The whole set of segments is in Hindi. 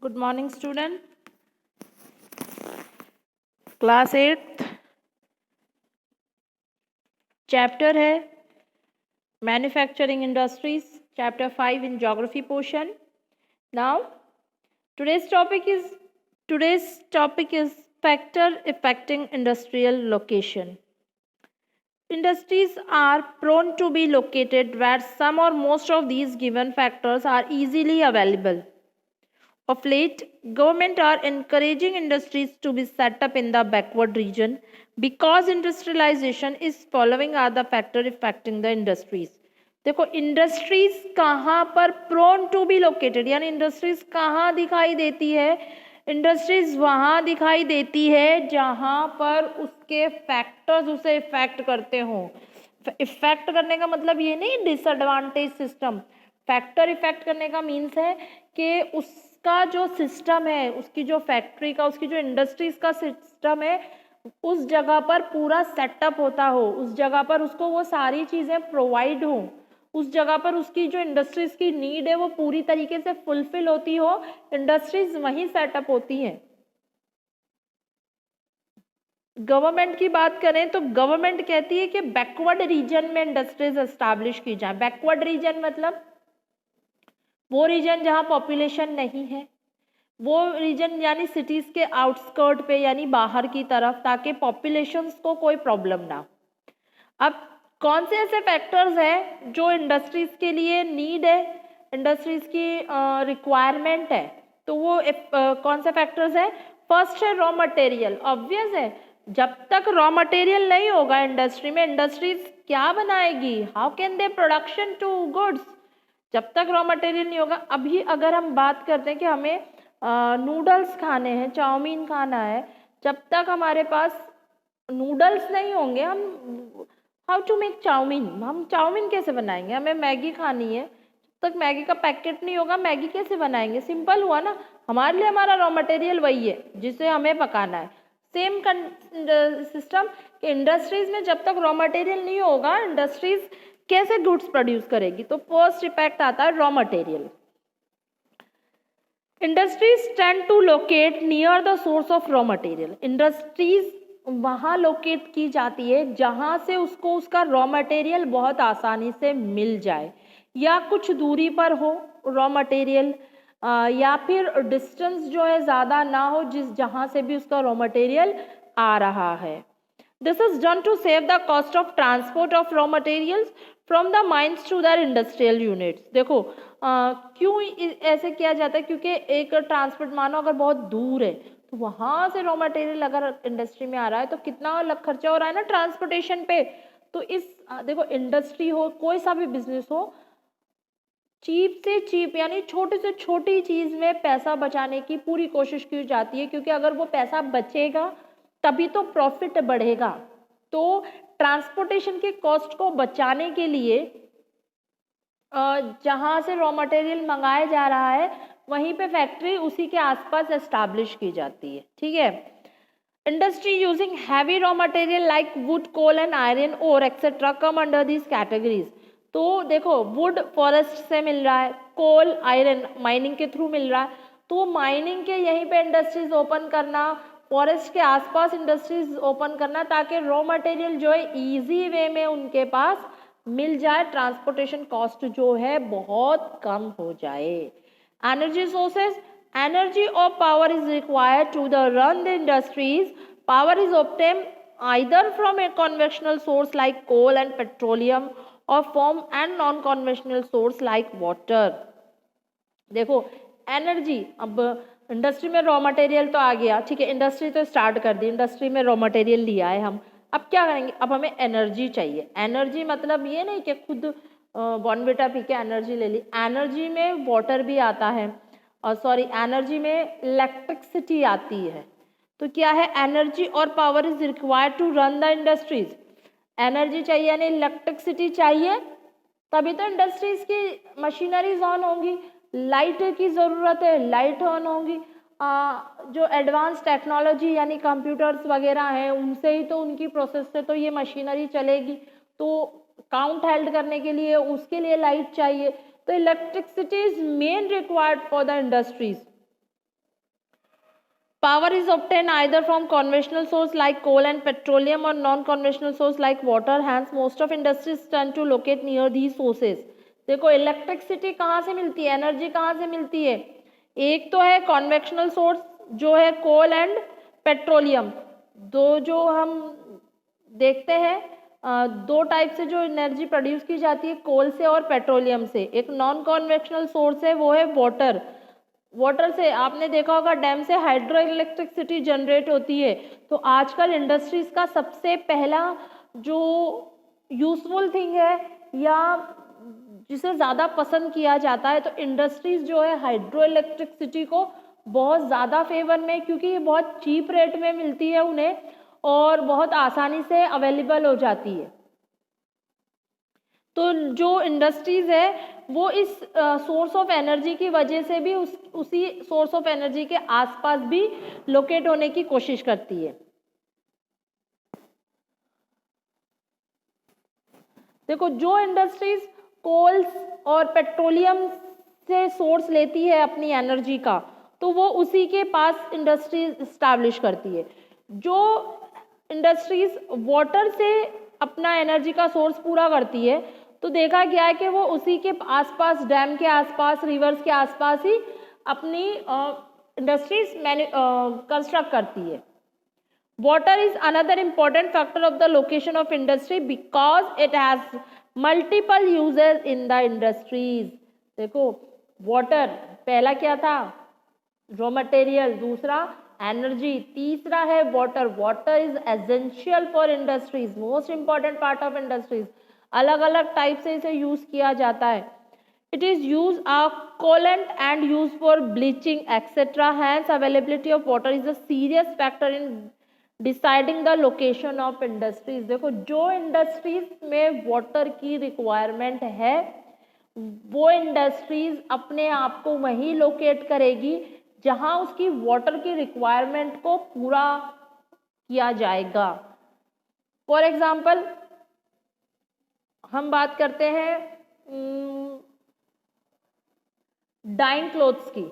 Good morning student. Class 8 chapter है manufacturing industries, chapter 5 in geography portion. Now today's topic is factor affecting industrial location. Industries are prone to be located where some or most of these given factors are easily available. Of late, government are encouraging industries to be set up in the backward region because industrialization is following are the factor affecting the industries. देखो इंडस्ट्रीज कहाँ पर प्रोन टू बी लोकेटेड, यानी इंडस्ट्रीज कहाँ दिखाई देती है? इंडस्ट्रीज वहाँ दिखाई देती है जहाँ पर उसके फैक्टर्स उसे इफेक्ट करते हों। इफेक्ट करने का मतलब ये नहीं डिसएडवांटेज सिस्टम। फैक्टर इफेक्ट करने का मीन्स है कि उसका जो सिस्टम है, उसकी जो फैक्ट्री का, उसकी जो इंडस्ट्रीज का सिस्टम है, उस जगह पर पूरा सेटअप होता हो, उस जगह पर उसको वो सारी चीज़ें प्रोवाइड हो, उस जगह पर उसकी जो इंडस्ट्रीज की नीड है वो पूरी तरीके से फुलफिल होती हो, इंडस्ट्रीज वहीं सेटअप होती हैं। गवर्नमेंट की बात करें तो गवर्नमेंट कहती है कि बैकवर्ड रीजन में इंडस्ट्रीज एस्टैब्लिश की जाए। बैकवर्ड रीजन मतलब वो रीजन जहाँ पॉपुलेशन नहीं है, वो रीजन यानी सिटीज के आउटस्कर्ट पे यानी बाहर की तरफ, ताकि पॉपुलेशंस को कोई प्रॉब्लम ना। अब कौन से ऐसे फैक्टर्स हैं जो इंडस्ट्रीज के लिए नीड है, इंडस्ट्रीज की रिक्वायरमेंट है, तो वो कौन से फैक्टर्स है? फर्स्ट है रॉ मटेरियल। ऑब्वियस है, जब तक रॉ मटेरियल नहीं होगा इंडस्ट्री में, इंडस्ट्रीज क्या बनाएगी? How can they production to goods? जब तक रॉ मटेरियल नहीं होगा। अभी अगर हम बात करते हैं कि हमें नूडल्स खाने हैं, चाउमीन खाना है, जब तक हमारे पास नूडल्स नहीं होंगे, हम हाउ टू मेक चाउमीन, हम चाउमीन कैसे बनाएंगे? हमें मैगी खानी है, जब तक मैगी का पैकेट नहीं होगा मैगी कैसे बनाएंगे? सिंपल हुआ ना। हमारे लिए हमारा रॉ मटेरियल वही है जिसे हमें पकाना है। सेम सिस्टम कि इंडस्ट्रीज में जब तक रॉ मटेरियल नहीं होगा, इंडस्ट्रीज कैसे गुड्स प्रोड्यूस करेगी? तो फर्स्ट इफेक्ट आता है raw material. Industries tend to locate near the source of raw material. Industries वहाँ लोकेट की जाती है जहाँ से उसको उसका रॉ मटेरियल बहुत आसानी से मिल जाए, या कुछ दूरी पर हो रॉ मटेरियल, या फिर डिस्टेंस जो है ज़्यादा ना हो जिस जहाँ से भी उसका रॉ मटेरियल आ रहा है। This is done to save the cost of transport of raw materials from the mines to their industrial units. देखो क्यों ऐसे किया जाता है? क्योंकि एक ट्रांसपोर्ट मानो अगर बहुत दूर है तो वहाँ से रॉ मटेरियल अगर इंडस्ट्री में आ रहा है तो कितना खर्चा हो रहा है ना ट्रांसपोर्टेशन पे। तो इस देखो इंडस्ट्री हो, कोई सा भी बिजनेस हो, चीप से चीप यानी छोटे से छोटी चीज़ में पैसा बचाने की पूरी कोशिश की जाती है, क्योंकि अगर वो पैसा बचेगा तभी तो प्रॉफिट बढ़ेगा। तो ट्रांसपोर्टेशन के कॉस्ट को बचाने के लिए जहाँ से रॉ मटेरियल मंगाया जा रहा है वहीं पे फैक्ट्री उसी के आसपास एस्टैब्लिश की जाती है। ठीक है। Industry using heavy raw material like wood, coal and iron ore etcetera come under this categories. तो देखो वुड फॉरेस्ट से मिल रहा है, कोल आयरन माइनिंग के थ्रू मिल रहा है, तो माइनिंग के यहीं पे इंडस्ट्रीज ओपन करना, फॉरेस्ट के आसपास इंडस्ट्रीज ओपन करना, ताकि रॉ मटेरियल जो है इजी वे में उनके पास मिल जाए, ट्रांसपोर्टेशन कॉस्ट जो है बहुत कम हो जाए। Energy sources, energy or power is required to run the industries. Power is obtained either from a conventional source like coal and petroleum or from and non-conventional source like water. देखो एनर्जी, अब इंडस्ट्री में रॉ मटेरियल तो आ गया, ठीक है, इंडस्ट्री तो स्टार्ट कर दी, इंडस्ट्री में रॉ मटेरियल लिया है हम, अब क्या करेंगे? अब हमें एनर्जी चाहिए। एनर्जी मतलब ये नहीं कि खुद बॉर्नविटा पी के एनर्जी ले ली, एनर्जी में वाटर भी आता है, और सॉरी एनर्जी में इलेक्ट्रिसिटी आती है। तो क्या है? एनर्जी और power is required to run the industries. Energy चाहिए यानी इलेक्ट्रिसिटी चाहिए, तभी तो इंडस्ट्रीज की मशीनरीज ऑन होंगी। लाइट की ज़रूरत है, लाइट ऑन होंगी। जो एडवांस टेक्नोलॉजी यानी कंप्यूटर्स वगैरह हैं उनसे ही तो, उनकी प्रोसेस से तो ये मशीनरी चलेगी। तो काउंट हेल्ड करने के लिए उसके लिए लाइट चाहिए। तो electricity is main required for the industries. Power is obtained either from conventional source like coal and petroleum or non-conventional source like water. Hence, most of industries tend to locate near these sources. देखो इलेक्ट्रिसिटी कहाँ से मिलती है, एनर्जी कहाँ से मिलती है? एक तो है कॉन्वेक्शनल सोर्स जो है कोल एंड पेट्रोलियम, दो जो हम देखते हैं दो टाइप से जो एनर्जी प्रोड्यूस की जाती है कोल से और पेट्रोलियम से. एक नॉन कॉन्वेक्शनल सोर्स है वो है वाटर. वाटर से आपने देखा होगा डैम से हाइड्रो इलेक्ट्रिसिटी जनरेट होती है. तो आजकल इंडस्ट्रीज का सबसे पहला जो यूजफुल थिंग है या जिसे ज़्यादा पसंद किया जाता है, तो इंडस्ट्रीज जो है हाइड्रो इलेक्ट्रिसिटी को बहुत ज़्यादा फेवर में, क्योंकि ये बहुत चीप रेट में मिलती है उन्हें और बहुत आसानी से अवेलेबल हो जाती है. तो जो इंडस्ट्रीज है वो इस सोर्स ऑफ एनर्जी की वजह से भी उसी सोर्स ऑफ एनर्जी के आसपास भी लोकेट होने की कोशिश करती है. देखो जो इंडस्ट्रीज कोल्स और पेट्रोलियम से सोर्स लेती है अपनी एनर्जी का, तो वो उसी के पास इंडस्ट्रीज इस्टेब्लिश करती है. जो इंडस्ट्रीज वाटर से अपना एनर्जी का सोर्स पूरा करती है, तो देखा गया है कि वो उसी के आसपास, डैम के आसपास, रिवर्स के आसपास ही अपनी इंडस्ट्रीज कंस्ट्रक्ट करती है. Water is another important factor of the location of industry because it has multiple uses in the industries. देखो वाटर पहला क्या था, रॉ मटेरियल, दूसरा एनर्जी, तीसरा है water. Water is essential for industries, most important part of industries. अलग अलग टाइप से इसे यूज किया जाता है. It is use a coolant and use for bleaching etcetera. Hence availability of water is a serious factor in deciding the location of industries. देखो जो इंडस्ट्रीज में वाटर की रिक्वायरमेंट है वो इंडस्ट्रीज अपने आप को वहीं लोकेट करेगी जहां उसकी वाटर की रिक्वायरमेंट को पूरा किया जाएगा. फॉर एग्जाम्पल हम बात करते हैं डाइंग क्लोथ्स की.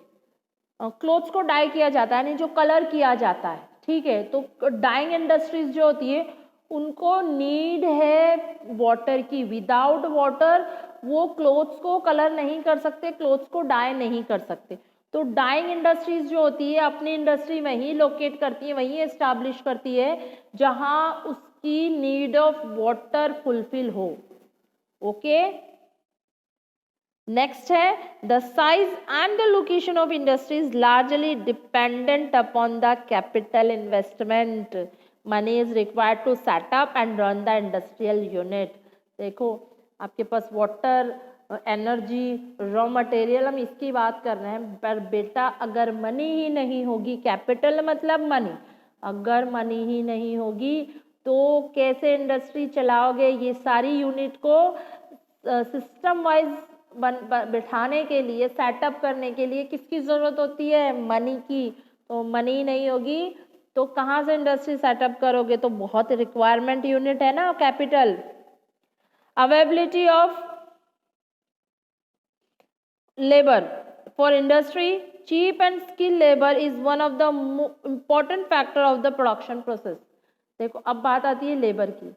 क्लोथ्स को डाई किया जाता है, यानी जो कलर किया जाता है, ठीक है. तो डाइंग इंडस्ट्रीज जो होती है उनको नीड है वाटर की. विदाउट वाटर वो क्लोथ्स को कलर नहीं कर सकते, क्लोथ्स को डाई नहीं कर सकते. तो डाइंग इंडस्ट्रीज जो होती है अपनी इंडस्ट्री वहीं लोकेट करती है, वहीं एस्टैब्लिश करती है जहां उसकी नीड ऑफ वाटर फुलफिल हो. ओके, नेक्स्ट है the size and the location of industries largely dependent upon the capital investment money is required to setup and run the industrial unit. देखो आपके पास वाटर, एनर्जी, रॉ मटेरियल, हम इसकी बात कर रहे हैं, पर बेटा अगर मनी ही नहीं होगी, कैपिटल मतलब मनी, अगर मनी ही नहीं होगी तो कैसे इंडस्ट्री चलाओगे? ये सारी यूनिट को सिस्टम वाइज बिठाने के लिए, सेटअप करने के लिए किसकी ज़रूरत होती है? मनी की. तो मनी नहीं होगी तो कहाँ से इंडस्ट्री सेटअप करोगे? तो बहुत रिक्वायरमेंट यूनिट है ना capital. Availability of labor for industry, cheap and skilled labor is one of the important factor of the production process. देखो अब बात आती है लेबर की.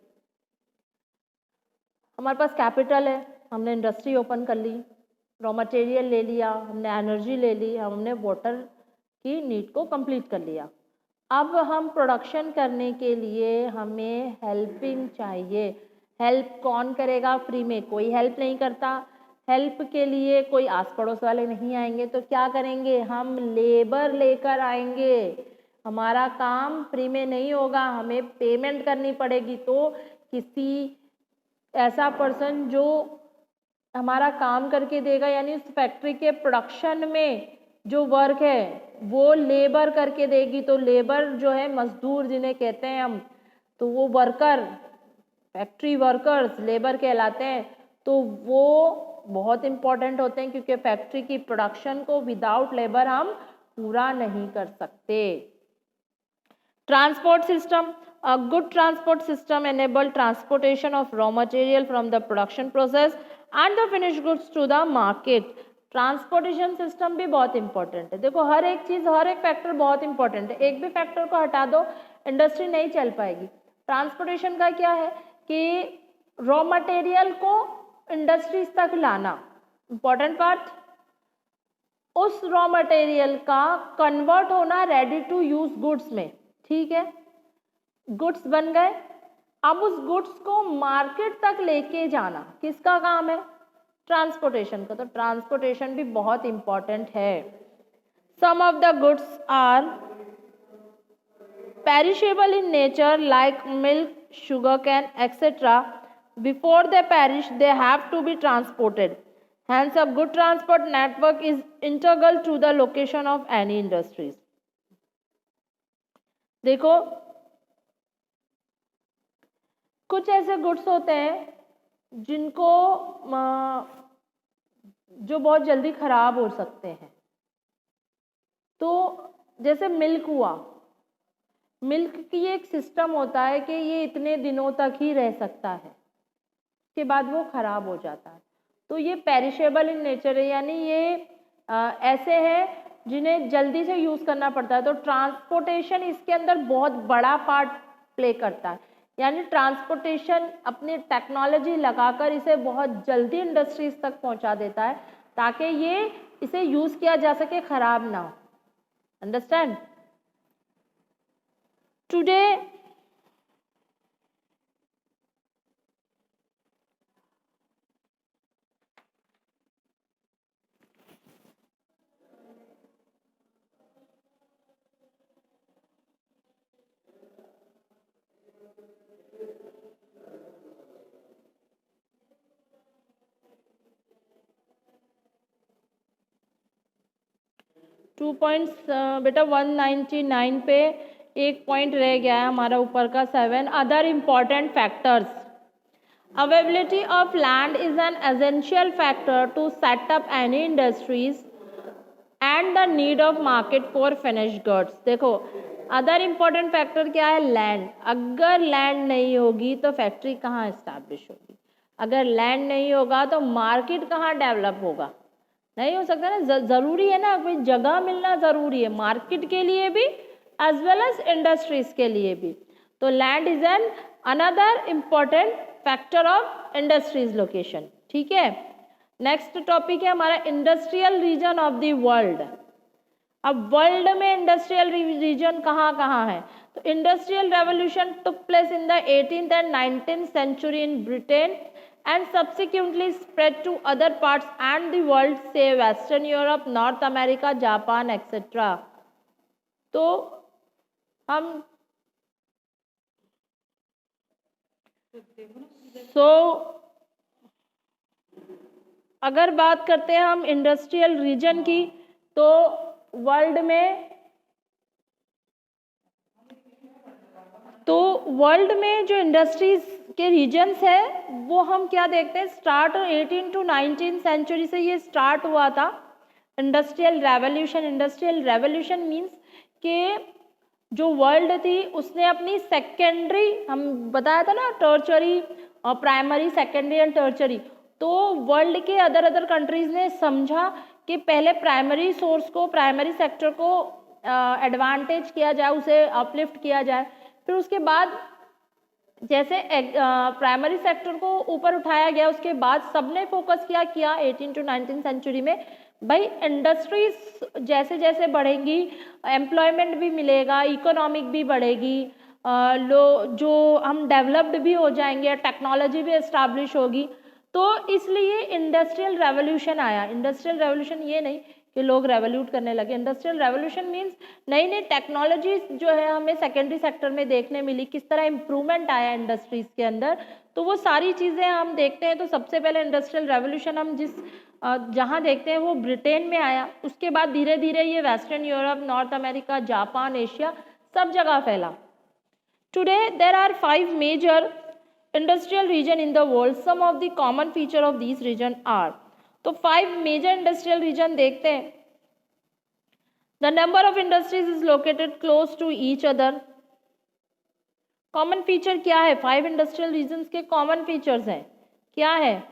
हमारे पास कैपिटल है, हमने इंडस्ट्री ओपन कर ली, रॉ मटेरियल ले लिया, हमने एनर्जी ले ली, हमने वाटर की नीड को कंप्लीट कर लिया. अब हम प्रोडक्शन करने के लिए हमें हेल्पिंग चाहिए. हेल्प कौन करेगा? फ्री में कोई हेल्प नहीं करता. हेल्प के लिए कोई आस पड़ोस वाले नहीं आएंगे, तो क्या करेंगे? हम लेबर लेकर आएंगे. हमारा काम फ्री में नहीं होगा, हमें पेमेंट करनी पड़ेगी. तो किसी ऐसा पर्सन जो हमारा काम करके देगा, यानी उस फैक्ट्री के प्रोडक्शन में जो वर्क है वो लेबर करके देगी. तो लेबर जो है मजदूर जिन्हें कहते हैं हम, तो वो वर्कर, फैक्ट्री वर्कर्स लेबर कहलाते हैं. तो वो बहुत इंपॉर्टेंट होते हैं क्योंकि फैक्ट्री की प्रोडक्शन को विदाउट लेबर हम पूरा नहीं कर सकते. Transport system. A good transport system enable transportation of raw material from the production process and the finished goods to the market. Transportation system भी बहुत इंपॉर्टेंट है। देखो हर एक चीज़, हर एक फैक्टर बहुत इंपॉर्टेंट है, एक भी फैक्टर को हटा दो इंडस्ट्री नहीं चल पाएगी। ट्रांसपोर्टेशन का क्या है कि रॉ मटेरियल को इंडस्ट्रीज तक लाना इंपॉर्टेंट पार्ट, उस रॉ मटेरियल का कन्वर्ट होना रेडी टू यूज गुड्स में, ठीक है, गुड्स बन गए, अब उस गुड्स को मार्केट तक लेके जाना किसका काम है, ट्रांसपोर्टेशन का। तो ट्रांसपोर्टेशन भी बहुत इंपॉर्टेंट है। Some of the goods are perishable in nature like milk, sugar cane, etc. Before they perish, they have to be transported. Hence, a good transport network is integral to the location of any industries. देखो कुछ ऐसे गुड्स होते हैं जिनको जो बहुत जल्दी खराब हो सकते हैं, तो जैसे मिल्क हुआ, मिल्क की एक सिस्टम होता है कि ये इतने दिनों तक ही रह सकता है, उसके बाद वो खराब हो जाता है। तो ये पेरिशेबल इन नेचर है, यानी ये ऐसे हैं जिन्हें जल्दी से यूज़ करना पड़ता है। तो ट्रांसपोर्टेशन इसके अंदर बहुत बड़ा पार्ट प्ले करता है, यानी ट्रांसपोर्टेशन अपनी टेक्नोलॉजी लगाकर इसे बहुत जल्दी इंडस्ट्रीज तक पहुंचा देता है ताकि ये इसे यूज़ किया जा सके, खराब ना हो। अंडरस्टैंड? Today, टू पॉइंट्स बेटा 199 पे एक पॉइंट रह गया है हमारा ऊपर का 7 other important factors. Availability of land is an essential factor to set up any industries and the need of market for finished goods. देखो अदर इम्पॉर्टेंट फैक्टर क्या है, लैंड। अगर लैंड नहीं होगी तो फैक्ट्री कहाँ इस्टेब्लिश होगी, अगर लैंड नहीं होगा तो मार्केट कहाँ डेवलप होगा, नहीं हो सकता ना। ज़रूरी है ना, कोई जगह मिलना ज़रूरी है मार्केट के लिए भी एज वेल एज इंडस्ट्रीज के लिए भी। तो land is an another important factor of industries location, ठीक है। नेक्स्ट टॉपिक है हमारा industrial region of the world. अब वर्ल्ड में इंडस्ट्रियल रीजन कहाँ कहाँ है, तो industrial revolution took place in the 18th and 19th century in Britain and subsequently spread to other parts and the world, say Western Europe, North America, Japan, etc. तो हम अगर बात करते हैं हम इंडस्ट्रियल रीजन की, तो वर्ल्ड में जो इंडस्ट्रीज के रीजन्स है वो हम क्या देखते हैं, स्टार्ट 18 to 19 सेंचुरी से ये स्टार्ट हुआ था industrial revolution. Industrial revolution means कि जो वर्ल्ड थी उसने अपनी सेकेंडरी, हम बताया था ना टर्चरी और प्राइमरी, सेकेंडरी एंड टर्चरी, तो वर्ल्ड के अदर कंट्रीज ने समझा कि पहले प्राइमरी सोर्स को, प्राइमरी सेक्टर को एडवांटेज किया जाए, उसे अपलिफ्ट किया जाए। फिर उसके बाद जैसे प्राइमरी सेक्टर को ऊपर उठाया गया, उसके बाद सबने फोकस किया 18 to 19 सेंचुरी में, भाई इंडस्ट्रीज जैसे जैसे बढ़ेंगी एम्प्लॉयमेंट भी मिलेगा, इकोनॉमिक भी बढ़ेगी, जो हम डेवलप्ड भी हो जाएंगे, टेक्नोलॉजी भी एस्टैब्लिश होगी। तो इसलिए इंडस्ट्रियल रेवोल्यूशन आया। इंडस्ट्रियल रेवोल्यूशन ये नहीं कि लोग रेवोल्यूट करने लगे, इंडस्ट्रियल रेवोल्यूशन मीन्स नई नई टेक्नोलॉजी जो है हमें सेकेंडरी सेक्टर में देखने मिली, किस तरह इम्प्रूवमेंट आया इंडस्ट्रीज के अंदर, तो वो सारी चीज़ें हम देखते हैं। तो सबसे पहले इंडस्ट्रियल रेवोल्यूशन हम जहाँ देखते हैं वो ब्रिटेन में आया, उसके बाद धीरे धीरे ये western Europe, north America, Japan, Asia सब जगह फैला। Today there are 5 major industrial region in the world. Some of the common feature of this region are, तो 5 मेजर इंडस्ट्रियल रीजन देखते हैं। The number of industries is located close to each other. Common feature क्या है, 5 इंडस्ट्रियल रीजन्स के कॉमन फीचर्स हैं, क्या है,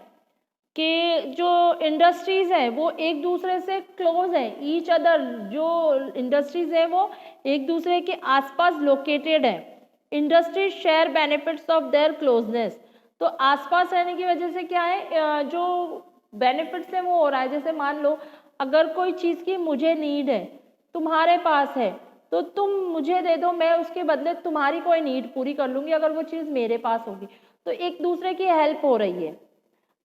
कि जो इंडस्ट्रीज़ हैं वो एक दूसरे से क्लोज हैं, ईच अदर, जो इंडस्ट्रीज़ हैं वो एक दूसरे के आसपास लोकेटेड हैं। Industries share benefits of their closeness. तो आसपास रहने की वजह से क्या है, जो बेनिफिट्स है वो हो रहा है। जैसे मान लो अगर कोई चीज़ की मुझे नीड है, तुम्हारे पास है, तो तुम मुझे दे दो, मैं उसके बदले तुम्हारी कोई नीड पूरी कर लूँगी अगर वो चीज़ मेरे पास होगी। तो एक दूसरे की हेल्प हो रही है।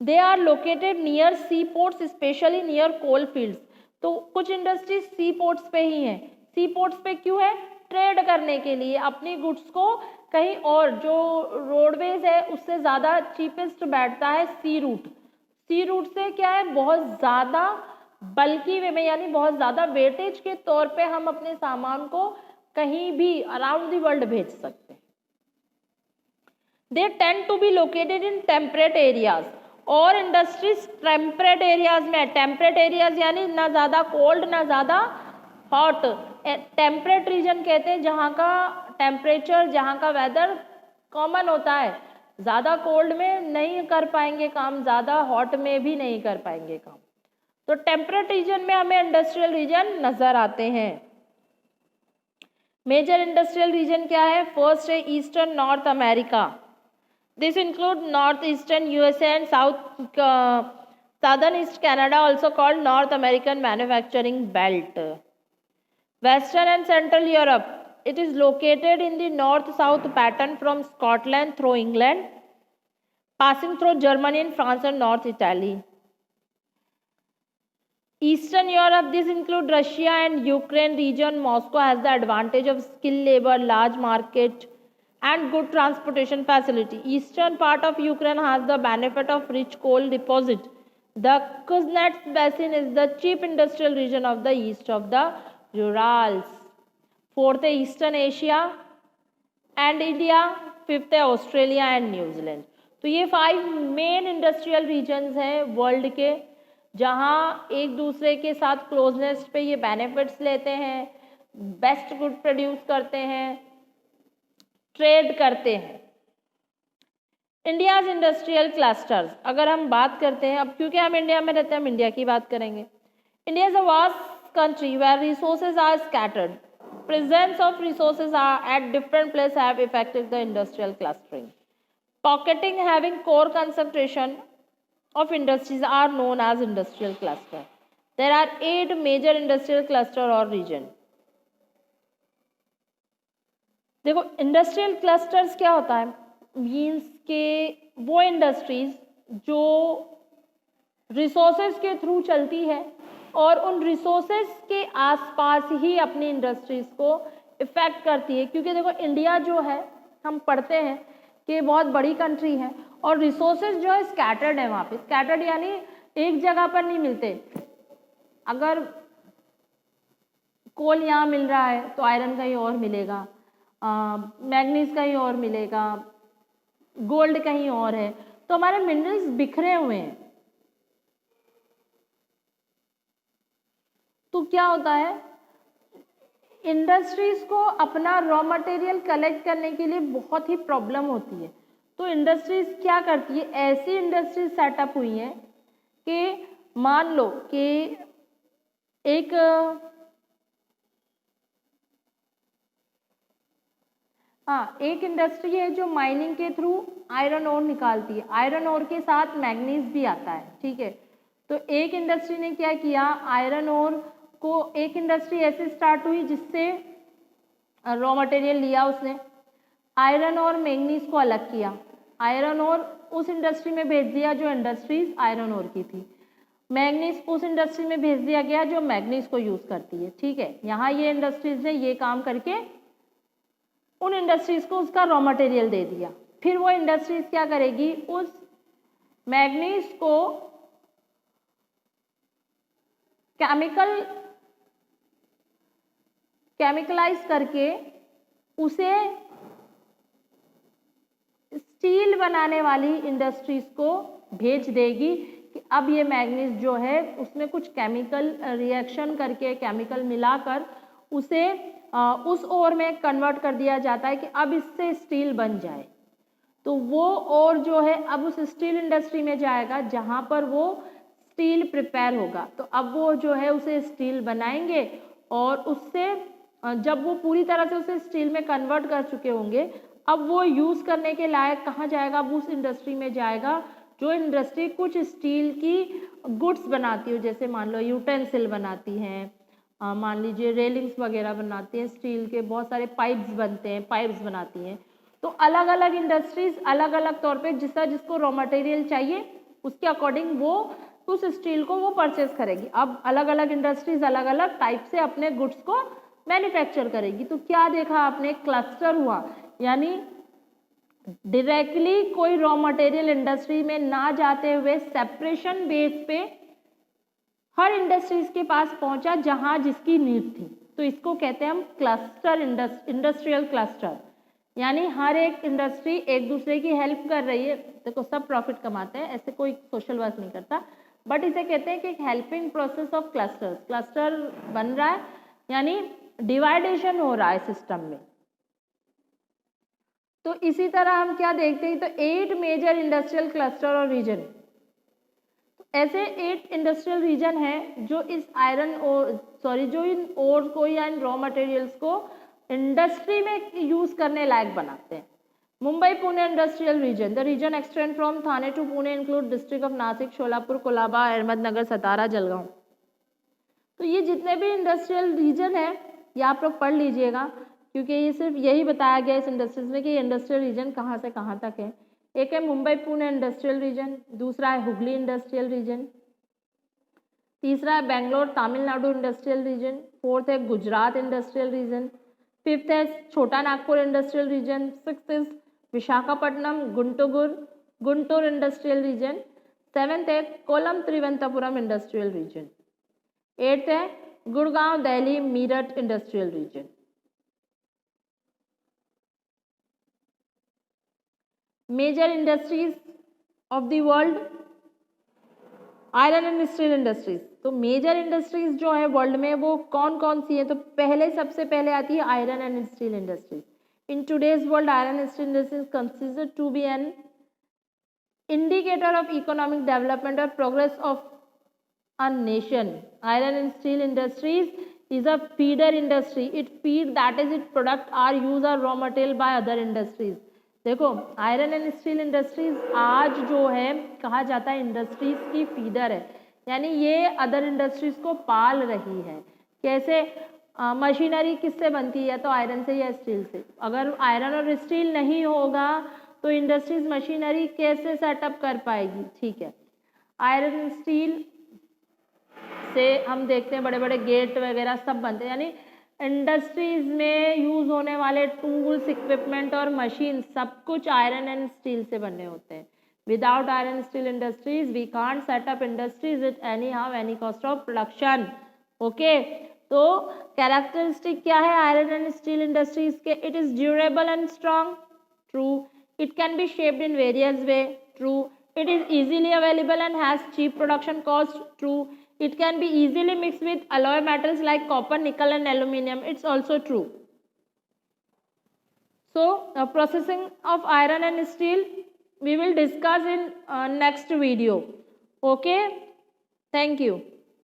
They are located near sea ports, specially near coal fields. तो कुछ इंडस्ट्रीज सी पोर्ट्स पे ही हैं। सी पोर्ट्स पे क्यों है? ट्रेड करने के लिए, अपनी गुड्स को कहीं और, जो रोडवेज है उससे ज़्यादा चीपेस्ट बैठता है सी रूट। सी रूट से क्या है, बहुत ज़्यादा बल्कि वे में, यानी बहुत ज़्यादा वेटेज के तौर पे हम अपने सामान को कहीं भी अराउंड द वर्ल्ड भेज सकते हैं। They tend to be located in temperate areas. और इंडस्ट्रीज टेम्परेट एरियाज में, टेम्परेट एरियाज यानी ना ज़्यादा कोल्ड ना ज़्यादा हॉट। टेम्परेट रीजन कहते हैं जहाँ का टेम्परेचर, जहाँ का वेदर कॉमन होता है। ज़्यादा कोल्ड में नहीं कर पाएंगे काम, ज़्यादा हॉट में भी नहीं कर पाएंगे काम। तो टेम्परेट रीजन में हमें इंडस्ट्रियल रीजन नज़र आते हैं। मेजर इंडस्ट्रियल रीजन क्या है? फर्स्ट है eastern north America. This include northeastern USA and southern East Canada, also called North American Manufacturing Belt. Western and Central Europe. It is located in the north-south pattern from Scotland through England, passing through Germany and France and North Italy. Eastern Europe, this include Russia and Ukraine region. Moscow has the advantage of skilled labor, large market, and good transportation facility. Eastern part of Ukraine has the benefit of rich coal deposit. The Kuznets basin is the cheap industrial region of the east of the Urals. Fourth है Eastern Asia and India. Fifth है Australia and New Zealand. तो ये 5 मेन इंडस्ट्रियल रीजन्स हैं वर्ल्ड के, जहाँ एक दूसरे के साथ क्लोजनेस पे ये बेनिफिट्स लेते हैं, बेस्ट गुड प्रोड्यूस करते हैं, ट्रेड करते हैं। इंडियाज इंडस्ट्रियल क्लस्टर्स, अगर हम बात करते हैं, अब क्योंकि हम इंडिया में रहते हैं हम इंडिया की बात करेंगे। India is a vast country where resources are scattered. Presence of resources are at different place have affected the industrial clustering. Pocketing having core concentration of industries are known as industrial cluster. There are 8 major industrial cluster or region. देखो इंडस्ट्रियल क्लस्टर्स क्या होता है, मीन्स के वो इंडस्ट्रीज जो रिसोर्सेज के थ्रू चलती है और उन रिसोर्सेज के आसपास ही अपनी इंडस्ट्रीज को इफेक्ट करती है। क्योंकि देखो इंडिया जो है, हम पढ़ते हैं कि बहुत बड़ी कंट्री है और रिसोर्सेज जो है स्कैटर्ड है वहाँ पे। स्कैटर्ड यानी एक जगह पर नहीं मिलते। अगर कोल यहाँ मिल रहा है तो आयरन कहीं और मिलेगा, मैग्नीज कहीं और मिलेगा, गोल्ड कहीं और है, तो हमारे मिनरल्स बिखरे हुए हैं। तो क्या होता है, इंडस्ट्रीज को अपना रॉ मटेरियल कलेक्ट करने के लिए बहुत ही प्रॉब्लम होती है। तो इंडस्ट्रीज क्या करती है, ऐसी इंडस्ट्रीज सेटअप हुई हैं कि मान लो कि एक इंडस्ट्री है जो माइनिंग के थ्रू आयरन ओर निकालती है। आयरन ओर के साथ मैग्नीज भी आता है, ठीक है। तो एक इंडस्ट्री ने क्या किया, आयरन ओर को, एक इंडस्ट्री ऐसे स्टार्ट हुई जिससे रॉ मटेरियल लिया उसने, आयरन और मैग्नीज को अलग किया, आयरन और उस इंडस्ट्री में भेज दिया जो इंडस्ट्रीज आयरन और की थी, मैग्नीज उस इंडस्ट्री में भेज दिया गया जो मैग्नीज को यूज़ करती है, ठीक है। यहाँ ये इंडस्ट्रीज ने ये काम करके उन इंडस्ट्रीज को उसका रॉ मटेरियल दे दिया। फिर वो इंडस्ट्रीज क्या करेगी, उस मैग्नीज को केमिकलाइज करके उसे स्टील बनाने वाली इंडस्ट्रीज को भेज देगी कि अब ये मैग्नीज जो है उसमें कुछ केमिकल रिएक्शन करके, केमिकल मिलाकर उसे उस ओर में कन्वर्ट कर दिया जाता है कि अब इससे स्टील बन जाए। तो वो और जो है अब उस स्टील इंडस्ट्री में जाएगा जहाँ पर वो स्टील प्रिपेयर होगा। तो अब वो जो है उसे स्टील बनाएंगे और उससे जब वो पूरी तरह से उसे स्टील में कन्वर्ट कर चुके होंगे, अब वो यूज़ करने के लायक कहाँ जाएगा, अब उस इंडस्ट्री में जाएगा जो इंडस्ट्री कुछ स्टील की गुड्स बनाती हो, जैसे मान लो यूटेंसिल बनाती हैं, मान लीजिए रेलिंग्स वगैरह बनाती हैं, स्टील के बहुत सारे पाइप्स बनते हैं, पाइप्स बनाती हैं। तो अलग अलग इंडस्ट्रीज अलग अलग तौर पे जिसको रॉ मटेरियल चाहिए उसके अकॉर्डिंग वो उस स्टील को वो परचेज करेगी। अब अलग अलग इंडस्ट्रीज अलग अलग टाइप से अपने गुड्स को मैन्युफैक्चर करेगी। तो क्या देखा आपने, क्लस्टर हुआ, यानी डायरेक्टली कोई रॉ मटेरियल इंडस्ट्री में ना जाते हुए सेपरेशन बेस पे हर इंडस्ट्रीज के पास पहुंचा जहां जिसकी नीड थी। तो इसको कहते हैं हम क्लस्टर, इंडस्ट्रियल क्लस्टर, यानी हर एक इंडस्ट्री एक दूसरे की हेल्प कर रही है। देखो सब प्रॉफिट कमाते हैं, ऐसे कोई सोशल वर्क नहीं करता, बट इसे कहते हैं कि एक helping process of clusters. Cluster बन रहा है यानी डिवाइडेशन हो रहा है सिस्टम में। तो इसी तरह हम क्या देखते हैं, तो 8 मेजर इंडस्ट्रियल क्लस्टर और रीजन, ऐसे 8 इंडस्ट्रियल रीजन है जो इस जो इन ओर को या इन रॉ मटेरियल्स को इंडस्ट्री में यूज करने लायक बनाते हैं। Mumbai Pune industrial region, the region extend from Thane to Pune, include district of Nashik, Sholapur, Kolaba, Ahmednagar, Satara, Jalgaon. तो ये जितने भी इंडस्ट्रियल रीजन है ये आप लोग पढ़ लीजिएगा, क्योंकि ये सिर्फ यही बताया गया इस इंडस्ट्रीज में कि इंडस्ट्रियल रीजन कहाँ से कहाँ तक है। एक है मुंबई पुणे इंडस्ट्रियल रीजन, दूसरा है हुगली इंडस्ट्रियल रीजन, तीसरा है Bangalore Tamil Nadu industrial region, fourth है गुजरात इंडस्ट्रियल रीजन, फिफ्थ है छोटा Nagpur industrial region, sixth is Visakhapatnam Guntur industrial region, seventh है कोलम त्रिवेंतपुरम इंडस्ट्रियल रीजन, एट्थ है Gurgaon Delhi Meerut industrial region. Major industries of the world, iron and steel industries. तो मेजर इंडस्ट्रीज जो है वर्ल्ड में वो कौन कौन सी है, तो सबसे पहले आती है iron and steel industries. In today's world iron and steel industries considered to be an indicator of economic development और progress of a nation. Iron and steel industries is a feeder industry. It feed, that is its product are used or raw material by other industries. देखो आयरन एंड स्टील इंडस्ट्रीज आज जो है कहा जाता है इंडस्ट्रीज की फीडर है, यानी ये अदर इंडस्ट्रीज को पाल रही है। कैसे, मशीनरी किससे बनती है, तो आयरन से या स्टील से। अगर आयरन और स्टील नहीं होगा तो इंडस्ट्रीज मशीनरी कैसे सेटअप कर पाएगी, ठीक है। आयरन स्टील से हम देखते हैं बड़े बड़े गेट वगैरह सब बनते हैं, यानी इंडस्ट्रीज में यूज होने वाले टूल्स, इक्विपमेंट और मशीन सब कुछ आयरन एंड स्टील से बने होते हैं। Without iron steel industries we can't set up industries at any how any cost of production. Okay, तो कैरेक्टरिस्टिक क्या है आयरन एंड स्टील इंडस्ट्रीज के, it is durable and strong, true. It can be shaped in various way, true. It is easily available and has cheap production cost, true. It can be easily mixed with alloy metals like copper, nickel and aluminum. It's also true. So, processing of iron and steel we will discuss in next video. Okay? Thank you.